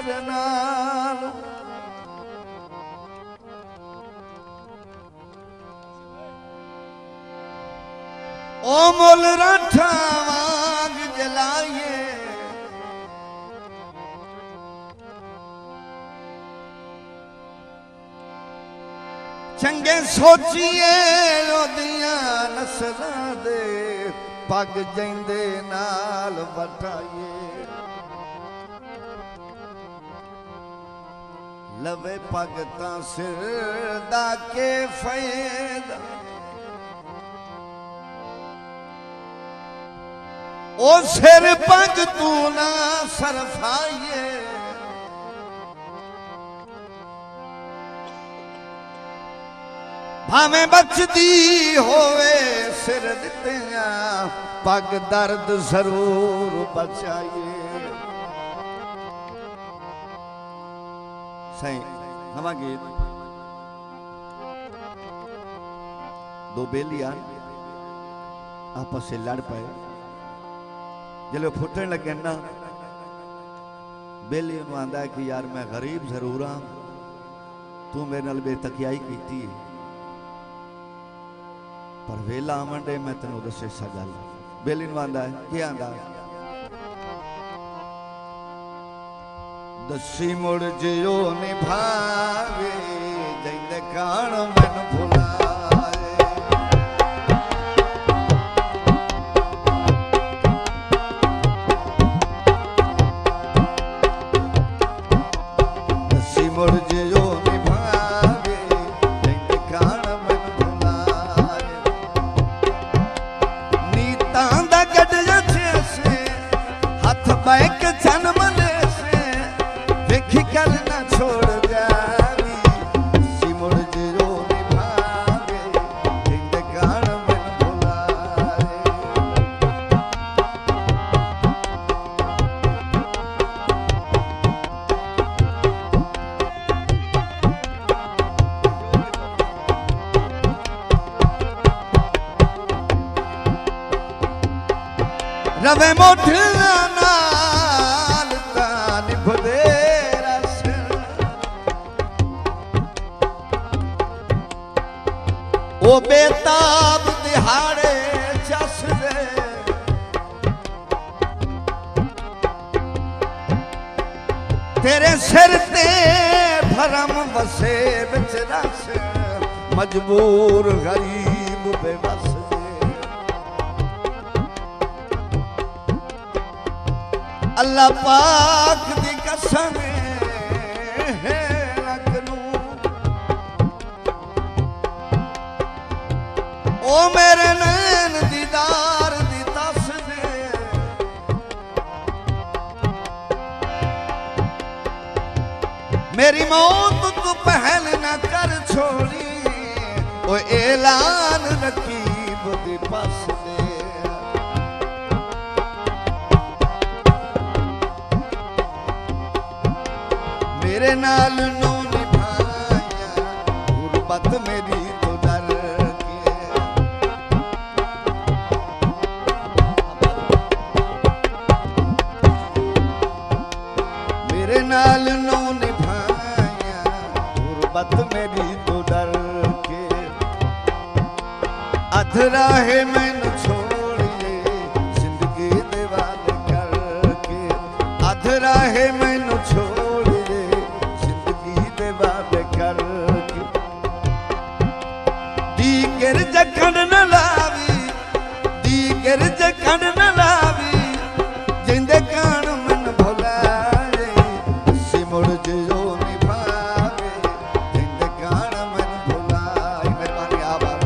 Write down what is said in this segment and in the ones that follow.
मेरे नाल ओ मुल राठा वांग जलाइए चंगे सोचिए ओदियां नस्लां दे पग जैंदे नाल वटाइए लवे पग तां सिर दा के फायदा ओ सिर पग तू ना सरफाइए भावें बचदी होवे सिर दित्तियां पग दर्द जरूर बचाइए। सही नवा गीत दो बेलियां आपस से लड़ पाए जब फुटन लगे ना बेली आंदा है कि यार मैं गरीब जरूर हाँ तू मेरे नाल बेतकियाई की पर वेला आवन दे मैं तेन दसे सा गल बेली आंदा है कि आंदा दसी मुड़ जियो निभावे जैंदे कान मैन भुलाए दसी मुड़ जियो निभावे जैंदे कान मैन भुलाए नीतां दा गड्ढियां से हथ बैक जन्म कल ना छोड़ जावी सिमुड़ जियो निभावे जिंद गान मन भुलाए रवे मोठला नाल तान भदे ओ बेताब दिहाड़े चस दे तेरे सिर ते भरम वसे बिच रस मजबूर गरीब बेबस दे अल्लाह पाक दी कसम है ओ मेरे नैन दीदार दी तस दे मेरी मौत तू पहल न कर छोड़ी ओ ऐलान रकीब दी पस दे मेरे नाल नू निभाया गुरबत मेरी तो डर नाल नू निभाया गुरबत मेरी तो डर के अधराहे मैनू छोड़िए जिंदगी दे वाले करके अधराहे मैनू छोड़िए जिंदगी दे वाले करके दी गिर जखन न लावी दी गिर जखन न लावी जिंदे कान मन भुलाए सिमुड़ जियो निभावे जिंदे कान मन भुलाए मेहरबानी आबाद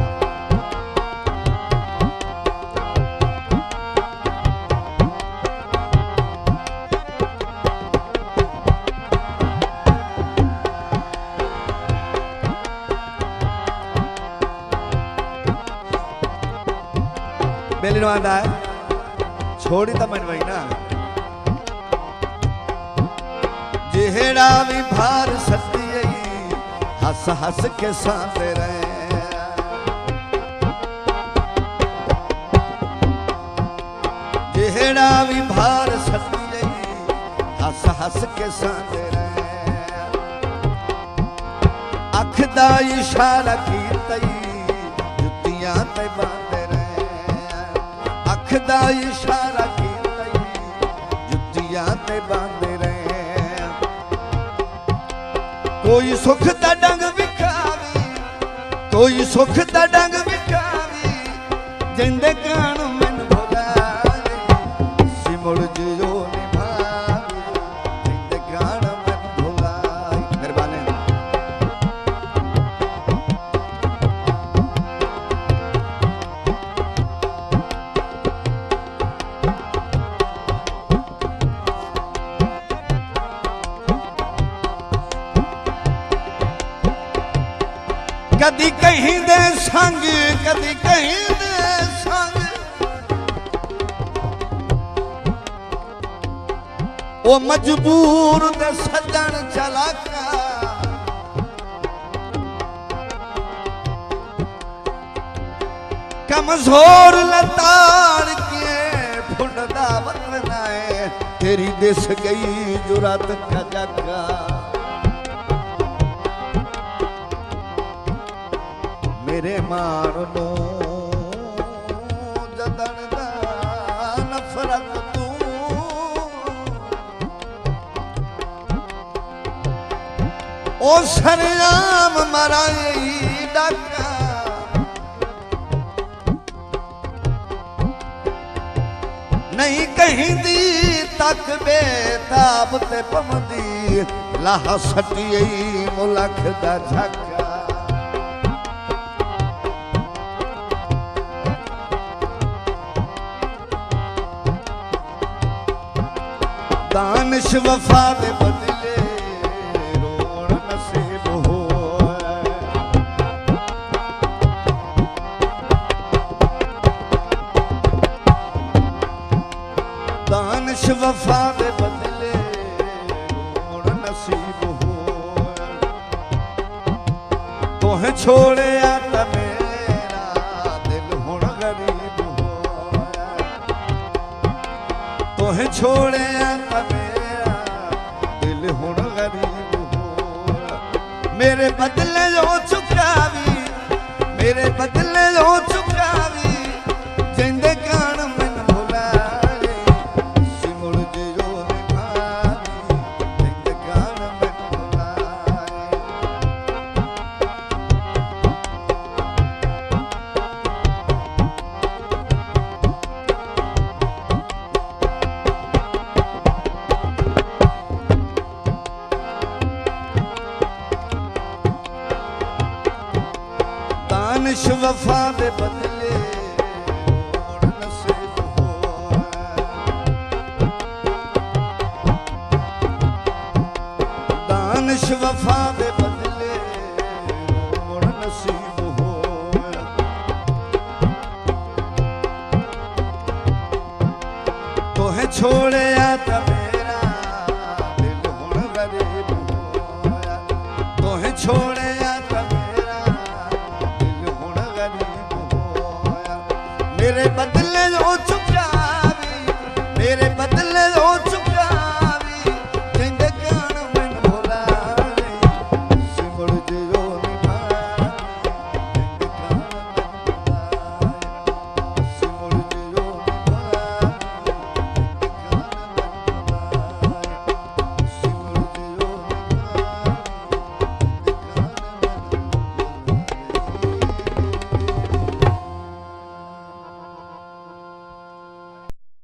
बेली आंदा है छोड़ी तो मन वही ना जेड़ा भी भार सती हस हस के साथे रहे जेड़ा भी भार सती हस हस के सांदे रहे अख दा इशारा कीता जुतियां ते बांधे रहे अख दा इशारा कीता जुतियां ते बांधे रहे कोई सुख दा डंग विखावी कोई सुख दा डंग विखावी जिंदे कान मैन भुला सिमुड़ जो निभावी जिंदे कान मैन भुलाई मेहरबानी कदी कहीं दे संग कदी कहीं दे संग वो मजबूर दे सजन चलाका कमजोर लताड़ के फुंडदा वतनाए तेरी दिस गई जुरात का जगा मेरे मान नो जदन दा नफरत तू ओ सरेआम मराई डाका नहीं कहीं दी तक बेताब ते पमदी लाह सटी मुलख दा झका दानिश वफा दे बदले रोण नसीब हो दानिश वफा दे बदले रोण नसीब हो तोहे छोड़िया त मेरा दिल हुण गरीब हो तोहे छोड़िया मेरे बदले जो चुकावी मेरे बदले जो चुकावी जिंदे कान मन भुलाए सिमुड़ जो निभावी जिंदे कान मन भुलाए दानिश वफा दे बदले रोण नसीब हो दानिश वफा दे बदले रोण नसीब हो तोहे छोड़िया त मेरा दिल हुण गरीब हो तोहे छोड़िया त मेरे बदले जो चुप